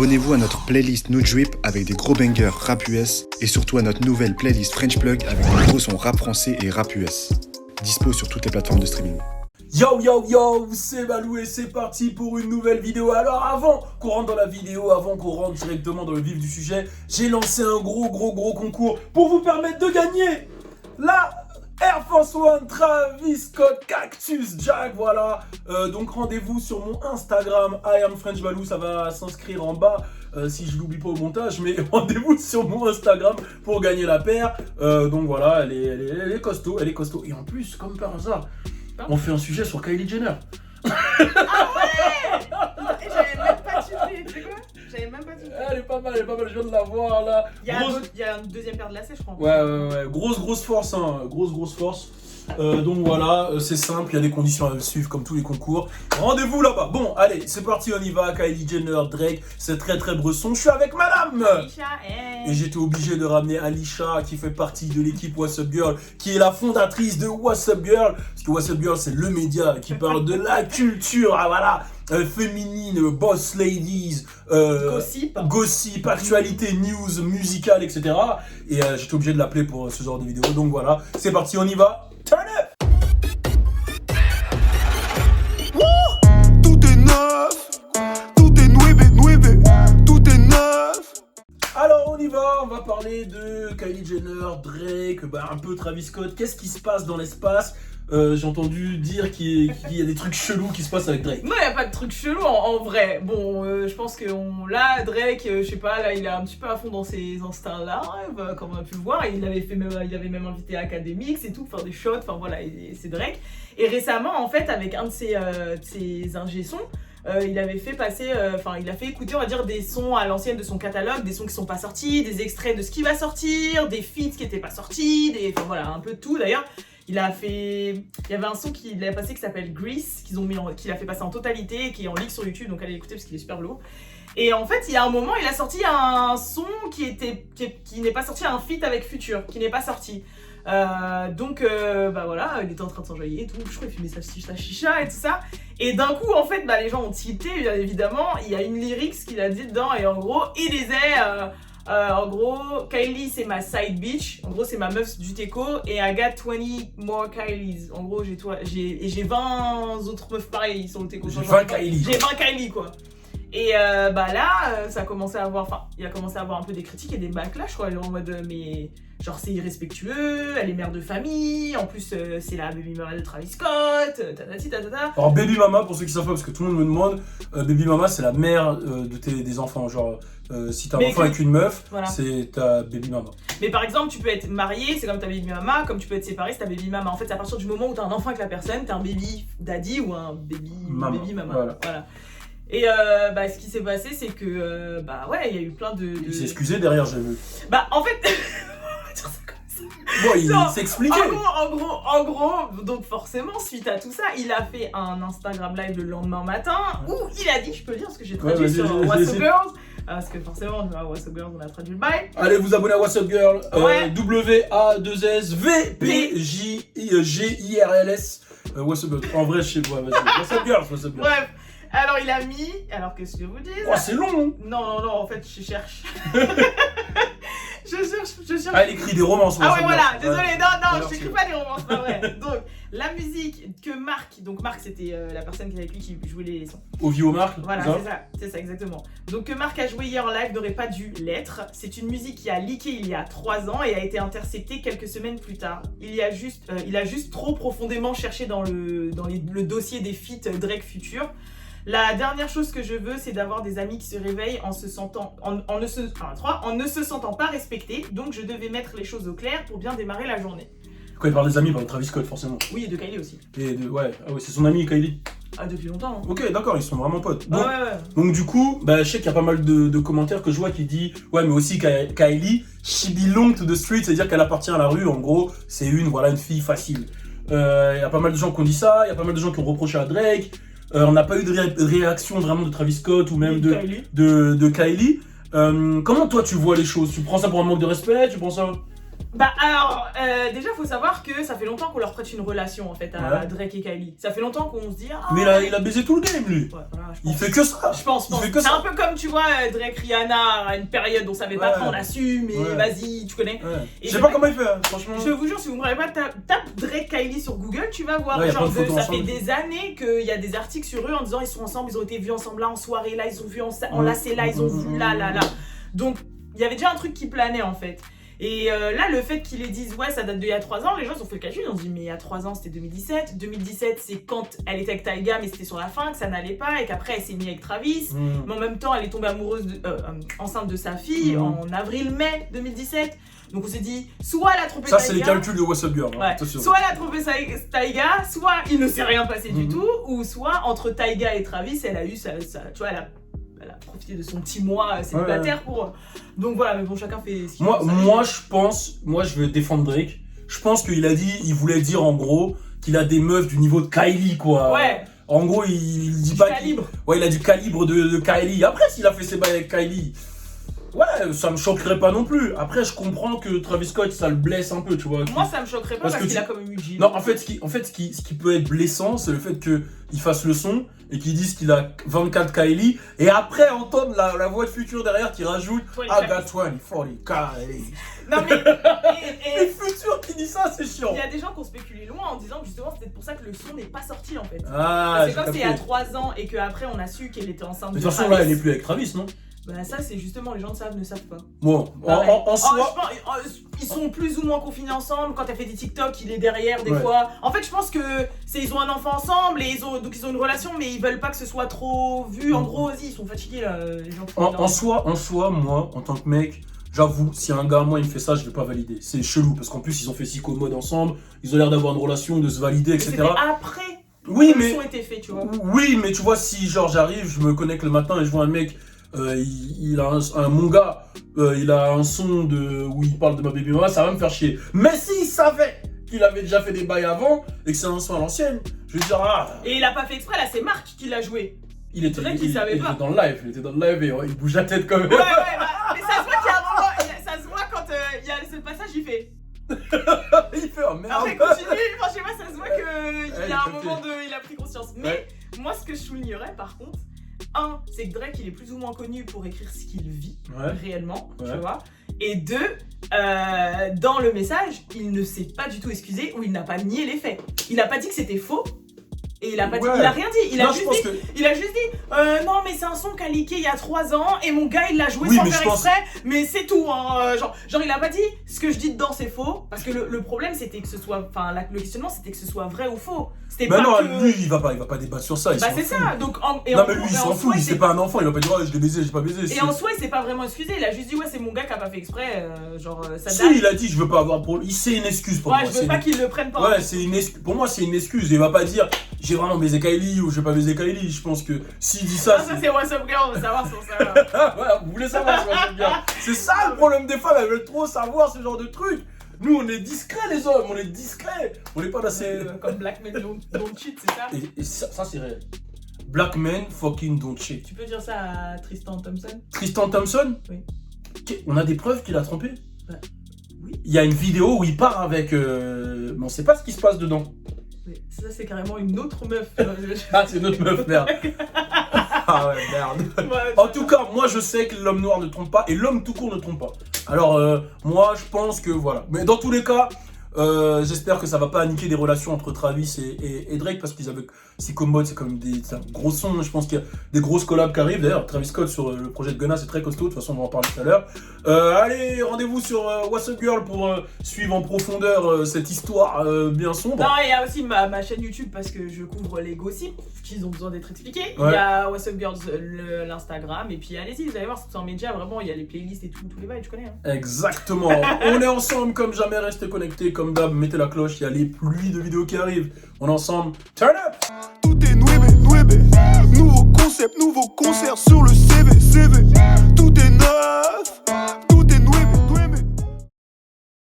Abonnez-vous à notre playlist No Drip avec des gros bangers rap US et surtout à notre nouvelle playlist French Plug avec des gros sons rap français et rap US. Dispo sur toutes les plateformes de streaming. Yo yo yo, c'est Balou et c'est parti pour une nouvelle vidéo. Alors avant qu'on rentre dans la vidéo, avant qu'on rentre directement dans le vif du sujet, j'ai lancé un gros concours pour vous permettre de gagner la Air Force One Travis Scott Cactus Jack, voilà. Donc rendez-vous sur mon Instagram, I am French Balou, ça va s'inscrire en bas si je l'oublie pas au montage, mais rendez-vous sur mon Instagram pour gagner la paire. Donc voilà, elle est costaud, elle est costaud. Et en plus, comme par hasard, on fait un sujet sur Kylie Jenner. Ah ouais. J'avais même pas tilté, tu sais quoi? J'avais même pas tilté. Elle est pas mal, je viens de la voir là. Il y a une deuxième paire de lacets, je crois. Ouais. Grosse force, hein. Grosse force. Donc voilà, c'est simple, il y a des conditions à suivre comme tous les concours. Rendez-vous là-bas. Bon, allez, c'est parti, on y va. Kylie Jenner, Drake, c'est très bresson. Je suis avec madame Alicia, Et j'étais obligé de ramener Alicia qui fait partie de l'équipe What's Up Girl, qui est la fondatrice de What's Up Girl. Parce que What's Up Girl, c'est le média qui parle de la culture, voilà, féminine, boss ladies, gossip, actualité, news, musicale, etc. Et j'étais obligé de l'appeler pour ce genre de vidéo. Donc voilà, c'est parti, on y va. Turn up! Tout est neuf, tout est nueve, tout est neuf. Alors on y va, on va parler de Kylie Jenner, Drake, un peu Travis Scott. Qu'est-ce qui se passe dans l'espace? J'ai entendu dire qu'il y a des trucs chelous qui se passent avec Drake. Non, il n'y a pas de truc chelou en vrai. Bon, je pense que là, Drake, je sais pas, là, il est un petit peu à fond dans ses instincts live, comme on a pu le voir. Il avait même invité Academix et tout, faire des shots, enfin voilà, c'est Drake. Et récemment, en fait, avec un de ses ingé-sons, il avait fait passer, il a fait écouter, on va dire, des sons à l'ancienne de son catalogue, des sons qui sont pas sortis, des extraits de ce qui va sortir, des feats qui étaient pas sortis, enfin voilà, un peu de tout d'ailleurs. Il y avait un son qu'il a passé qui s'appelle Grease, qu'il a fait passer en totalité et qui est en ligne sur YouTube, donc allez l'écouter parce qu'il est super lourd. Et en fait, il y a un moment, il a sorti un son qui n'est pas sorti, un feat avec Future, qui n'est pas sorti. Donc voilà, il était en train de s'enjoyer et tout, je crois qu'il fumait sa chicha et tout ça. Et d'un coup, en fait, les gens ont tilté, bien évidemment. Il y a une lyrics qu'il a dit dedans et en gros, il disait... en gros, Kylie c'est ma side bitch, en gros c'est ma meuf du teco et I got 20 more Kylies. En gros j'ai 20 autres meufs pareilles sur le teco. J'ai 20 Kylie. J'ai 20 Kylie quoi. Et là, ça a commencé à avoir, il a commencé à avoir un peu des critiques et des backlash quoi, en mode mais genre c'est irrespectueux, elle est mère de famille, en plus c'est la baby mama de Travis Scott, tatata. Alors baby mama, pour ceux qui savent pas, parce que tout le monde me demande, baby mama c'est la mère des enfants, genre si t'as un enfant avec une meuf, voilà. C'est ta baby mama. Mais par exemple, tu peux être marié, c'est comme ta baby mama, comme tu peux être séparé, c'est ta baby mama. En fait, c'est à partir du moment où t'as un enfant avec la personne, t'es un baby daddy ou un baby mama. Voilà. Et ce qui s'est passé, c'est que il y a eu plein de... Il s'est excusé derrière, j'ai vu. En fait... Bon, il s'expliquait. En gros, donc forcément, suite à tout ça, il a fait un Instagram live le lendemain matin où il a dit, je peux le dire parce que j'ai traduit sur What's Up Girls, parce que forcément, What's Up Girls, on a traduit le bail. Allez vous abonner à What's Up Girl, ouais. W-A-2-S-V-P-J-I-R-L-S. What's Up Girl. En vrai, je sais pas, vas-y. What's Up Girls, What's Up Girls. Bref. Alors il a mis, alors que ce que je vous dis. Oh c'est long. Non, en fait je cherche. je cherche. Ah, elle écrit des romances. Ah ouais voilà, désolé, non, je t'écris pas des romances, pas vrai. Donc la musique que Marc c'était la personne qui est avec lui qui jouait les sons. Ovio Marc. Voilà, c'est ça exactement. Donc que Marc a joué hier en live n'aurait pas dû l'être. C'est une musique qui a leaké il y a 3 ans et a été interceptée quelques semaines plus tard. Il a juste trop profondément cherché dans le dossier des feats Drake Future. La dernière chose que je veux, c'est d'avoir des amis qui se réveillent en ne se sentant pas respectés. Donc je devais mettre les choses au clair pour bien démarrer la journée. Quand il parle des amis, il parle de Travis Scott forcément. Oui, et de Kylie aussi. C'est son ami Kylie. Ah, depuis longtemps. Hein. Ok, d'accord, ils sont vraiment potes. Donc, donc du coup, je sais qu'il y a pas mal de commentaires que je vois qui disent ouais, mais aussi Kylie, she belong to the street, c'est-à-dire qu'elle appartient à la rue. En gros, c'est une fille facile. Il y a pas mal de gens qui ont dit ça, il y a pas mal de gens qui ont reproché à Drake. On n'a pas eu de réaction vraiment de Travis Scott ou même de Kylie. Comment toi tu vois les choses? Tu prends ça pour un manque de respect? Tu prends ça... Bah alors, déjà faut savoir que ça fait longtemps qu'on leur prête une relation en fait à Drake et Kylie. Ça fait longtemps qu'on se dit Mais il a baisé tout le game lui. Ouais, voilà, Il fait que ça. Je pense. C'est un peu comme tu vois Drake Rihanna à une période on savait pas trop, on a su, mais vas-y, tu connais. Je sais pas comment il fait, hein, franchement. Je vous jure, si vous ne m'avez pas, tape Drake Kylie sur Google, tu vas voir. Genre, ça fait des années qu'il y a des articles sur eux en disant ils sont ensemble, ils ont été vus ensemble là en soirée, là ils ont vu enlacés, là ils ont vu là. Donc il y avait déjà un truc qui planait en fait. Et là, le fait qu'ils les disent, ouais, ça date d'il y a 3 ans, les gens ont fait le calcul, ils ont dit, mais il y a 3 ans, c'était 2017. 2017, c'est quand elle était avec Tyga, mais c'était sur la fin, que ça n'allait pas, et qu'après, elle s'est mise avec Travis. Mais en même temps, elle est tombée amoureuse, enceinte de sa fille en avril-mai 2017. Donc on s'est dit, soit elle a trompé Tyga. Ça, c'est les calculs de What's Up Girl. Hein, soit elle a trompé Tyga, soit il ne s'est rien passé du tout, ou soit entre Tyga et Travis, elle a eu ça, tu vois, elle a profiter de son petit mois célibataire pour... Donc voilà, mais bon, chacun fait ce qu'il veut. Moi, je vais défendre Drake. Je pense qu'il a dit, il voulait dire en gros qu'il a des meufs du niveau de Kylie, quoi. Ouais. En gros, il dit pas calibre. Il a du calibre de Kylie. Après, s'il a fait ses bails avec Kylie, ouais, ça me choquerait pas non plus. Après, je comprends que Travis Scott, ça le blesse un peu, tu vois. Moi, ça me choquerait pas parce qu'il a quand même eu Jill. Non, en fait, ce qui peut être blessant, c'est le fait qu'il fasse le son et qu'ils disent qu'il a 24 Kylie et après entendre la voix de futur derrière qui rajoute I got 20, 40 Kylie. Non mais et futur qui dit ça, c'est chiant. Il y a des gens qui ont spéculé loin en disant que justement c'est peut-être pour ça que le son n'est pas sorti en fait. Parce que comme c'est il y a 3 ans et qu'après on a su qu'elle était enceinte de toute façon là elle est plus avec Travis, non? Bah ça c'est justement les gens ne savent pas. Bon, en soi... ils sont plus ou moins confinés ensemble. Quand elle fait des TikTok, il est derrière des fois. En fait je pense que ils ont un enfant ensemble et donc ils ont une relation mais ils veulent pas que ce soit trop vu. En gros ils sont fatigués là, les gens. En soi, moi en tant que mec, j'avoue, si un gars moi il me fait ça, je vais pas valider. C'est chelou parce qu'en plus ils ont fait Sicko Mode ensemble, ils ont l'air d'avoir une relation, de se valider, etc. C'était après. Oui mais été fait, tu vois. Oui mais tu vois si genre j'arrive, je me connecte le matin et je vois un mec. Il a mon gars, il a un son où il parle de ma baby mama, ça va me faire chier. Mais s'il savait qu'il avait déjà fait des bails avant et que c'est un son à l'ancienne, je vais dire Et il a pas fait exprès, là c'est Marc qui l'a joué. Il était dans le live, et il bouge la tête quand même. Ouais, mais ça se voit qu'il y a un moment, ça se voit quand il y a ce passage, il fait. Il fait oh merde. Après continue, enfin je sais pas, ça se voit qu'il y a un moment il a pris conscience. Mais moi ce que je soulignerais par contre, c'est que Drake il est plus ou moins connu pour écrire ce qu'il vit réellement, tu vois. Et 2, dans le message, il ne s'est pas du tout excusé ou il n'a pas nié les faits. Il a pas dit que c'était faux. Et il a pas dit, il a rien dit, il a juste dit non mais c'est un son qu'a leaké il y a 3 ans et mon gars il l'a joué sans faire exprès, mais c'est tout hein. Genre il a pas dit ce que je dis dedans c'est faux, parce que le problème c'était que ce soit, enfin le questionnement c'était que ce soit vrai ou faux. C'était pas non, que... lui il va pas débattre sur ça. Bah c'est ça, donc non mais lui il s'en fout, c'est pas un enfant, il va pas dire je l'ai baisé, j'ai pas baisé. Et en soi il s'est pas vraiment excusé, il a juste dit ouais c'est mon gars qui a pas fait exprès, genre ça date. Si il a dit je veux pas avoir pour lui, c'est une excuse pour moi. Ouais je veux pas qu'il le prenne pas. Ouais c'est une excuse, pour moi c'est une excuse, il va pas dire j'ai vraiment baisé Kylie ou j'ai pas baisé Kylie. Je pense que s'il dit ça. Ça c'est What's Up Girl, on veut savoir sur ça. Ouais, vous voulez savoir sur What's Up Girl. C'est ça le problème des femmes, elles veulent trop savoir ce genre de trucs. Nous on est discrets les hommes, on est discrets. On est pas assez. Comme Black Men Don't Cheat, c'est ça. Et ça c'est réel. Black Men fucking don't cheat. Tu peux dire ça à Tristan Thompson? Tristan Thompson? Oui. On a des preuves qu'il a trompé? Ouais. Oui. Il y a une vidéo où il part avec. Mais on sait pas ce qui se passe dedans. Ça c'est carrément une autre meuf. C'est une autre meuf, merde. Ah ouais, merde. En tout cas, moi je sais que l'homme noir ne trompe pas et l'homme tout court ne trompe pas. Alors moi je pense que voilà. Mais dans tous les cas, j'espère que ça va pas niquer des relations entre Travis et Drake parce qu'ils avaient Sicko Mode, c'est comme c'est un gros son. Je pense qu'il y a des grosses collabs qui arrivent. D'ailleurs, Travis Scott sur le projet de Gunna, c'est très costaud. De toute façon, on va en parler tout à l'heure. Allez, rendez-vous sur What's Up Girl pour suivre en profondeur cette histoire bien sombre. Non, il y a aussi ma chaîne YouTube parce que je couvre les gossips qui ont besoin d'être expliqués. Ouais. Il y a What's Up Girls, l'Instagram. Et puis allez-y, vous allez voir, c'est en média. Vraiment, il y a les playlists et tous les bails, tu connais. Hein. Exactement. On est ensemble comme jamais. Restez connectés comme d'hab. Mettez la cloche. Il y a les pluies de vidéos qui arrivent. On est ensemble. Turn up. Tout est nouébé. Nouveau concept, nouveau concert sur